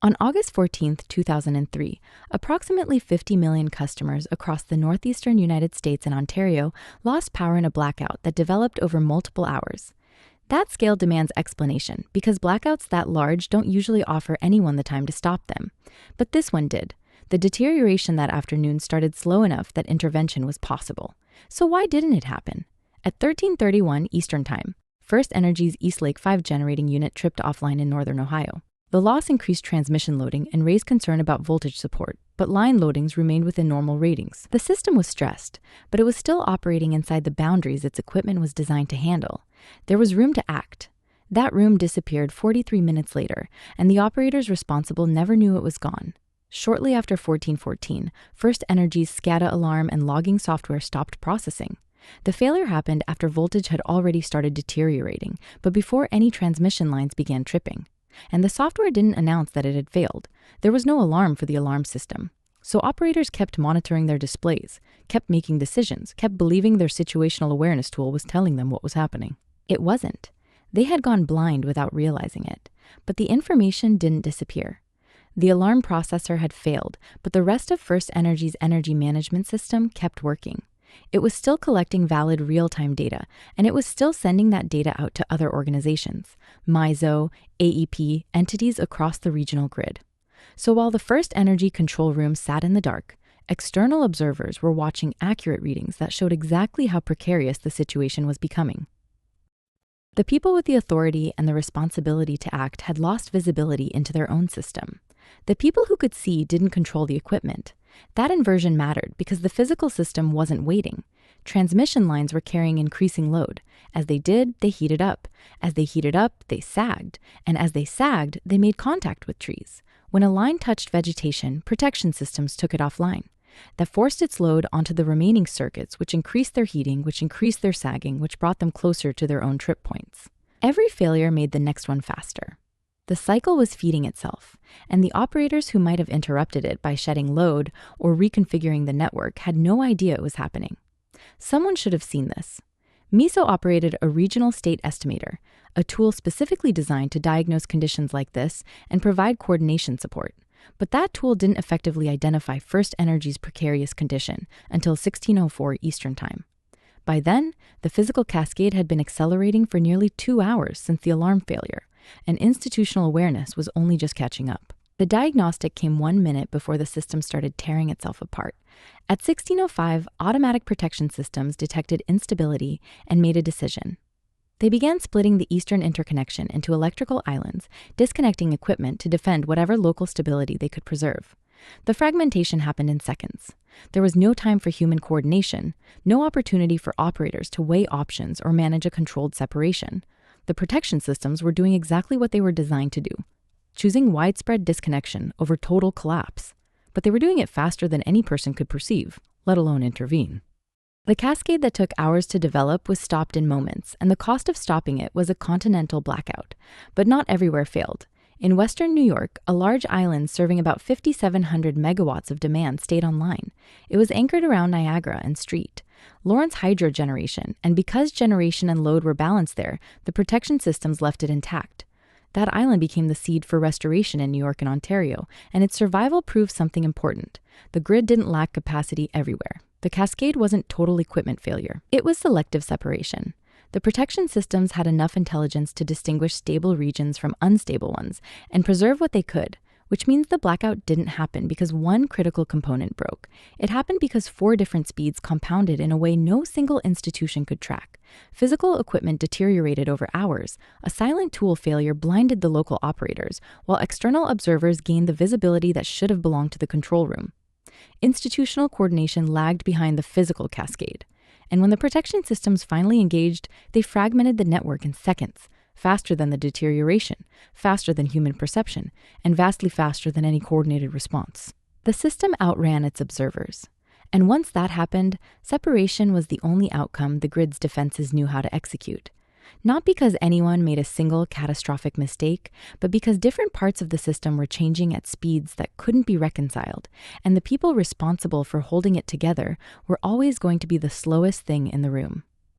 On August 14, 2003, approximately 50 million customers across the northeastern United States and Ontario lost power in a blackout that developed over multiple hours. That scale demands explanation because blackouts that large don't usually offer anyone the time to stop them. But this one did. The deterioration that afternoon started slow enough that intervention was possible. So why didn't it happen? At 13:31 Eastern Time, FirstEnergy's East Lake 5 generating unit tripped offline in northern Ohio. The loss increased transmission loading and raised concern about voltage support, but line loadings remained within normal ratings. The system was stressed, but it was still operating inside the boundaries its equipment was designed to handle. There was room to act. That room disappeared 43 minutes later, and the operators responsible never knew it was gone. Shortly after 14:14, FirstEnergy's SCADA alarm and logging software stopped processing. The failure happened after voltage had already started deteriorating, but before any transmission lines began tripping. And the software didn't announce that it had failed. There was no alarm for the alarm system. So operators kept monitoring their displays, kept making decisions, kept believing their situational awareness tool was telling them what was happening. It wasn't. They had gone blind without realizing it. But the information didn't disappear. The alarm processor had failed, but the rest of FirstEnergy's energy management system kept working. It was still collecting valid real-time data, and it was still sending that data out to other organizations, MISO, AEP, entities across the regional grid. So while the FirstEnergy control room sat in the dark, external observers were watching accurate readings that showed exactly how precarious the situation was becoming. The people with the authority and the responsibility to act had lost visibility into their own system. The people who could see didn't control the equipment. That inversion mattered because the physical system wasn't waiting. Transmission lines were carrying increasing load. As they did, they heated up. As they heated up, they sagged. And as they sagged, they made contact with trees. When a line touched vegetation, protection systems took it offline. That forced its load onto the remaining circuits, which increased their heating, which increased their sagging, which brought them closer to their own trip points. Every failure made the next one faster. The cycle was feeding itself, and the operators who might have interrupted it by shedding load or reconfiguring the network had no idea it was happening. Someone should have seen this. MISO operated a regional state estimator, a tool specifically designed to diagnose conditions like this and provide coordination support. But that tool didn't effectively identify FirstEnergy's precarious condition until 16:04 Eastern Time. By then, the physical cascade had been accelerating for nearly 2 hours since the alarm failure, and institutional awareness was only just catching up. The diagnostic came 1 minute before the system started tearing itself apart. At 16:05, automatic protection systems detected instability and made a decision. They began splitting the eastern interconnection into electrical islands, disconnecting equipment to defend whatever local stability they could preserve. The fragmentation happened in seconds. There was no time for human coordination, no opportunity for operators to weigh options or manage a controlled separation. The protection systems were doing exactly what they were designed to do, choosing widespread disconnection over total collapse. But they were doing it faster than any person could perceive, let alone intervene. The cascade that took hours to develop was stopped in moments, and the cost of stopping it was a continental blackout. But not everywhere failed. In western New York, a large island serving about 5,700 megawatts of demand stayed online. It was anchored around Niagara and Street, Lawrence hydro generation, and because generation and load were balanced there, the protection systems left it intact. That island became the seed for restoration in New York and Ontario, and its survival proved something important. The grid didn't lack capacity everywhere. The cascade wasn't total equipment failure. It was selective separation. The protection systems had enough intelligence to distinguish stable regions from unstable ones and preserve what they could, which means the blackout didn't happen because one critical component broke. It happened because 4 different speeds compounded in a way no single institution could track. Physical equipment deteriorated over hours. A silent tool failure blinded the local operators, while external observers gained the visibility that should have belonged to the control room. Institutional coordination lagged behind the physical cascade. And when the protection systems finally engaged, they fragmented the network in seconds, faster than the deterioration, faster than human perception, and vastly faster than any coordinated response. The system outran its observers. And once that happened, separation was the only outcome the grid's defenses knew how to execute. Not because anyone made a single catastrophic mistake, but because different parts of the system were changing at speeds that couldn't be reconciled, and the people responsible for holding it together were always going to be the slowest thing in the room.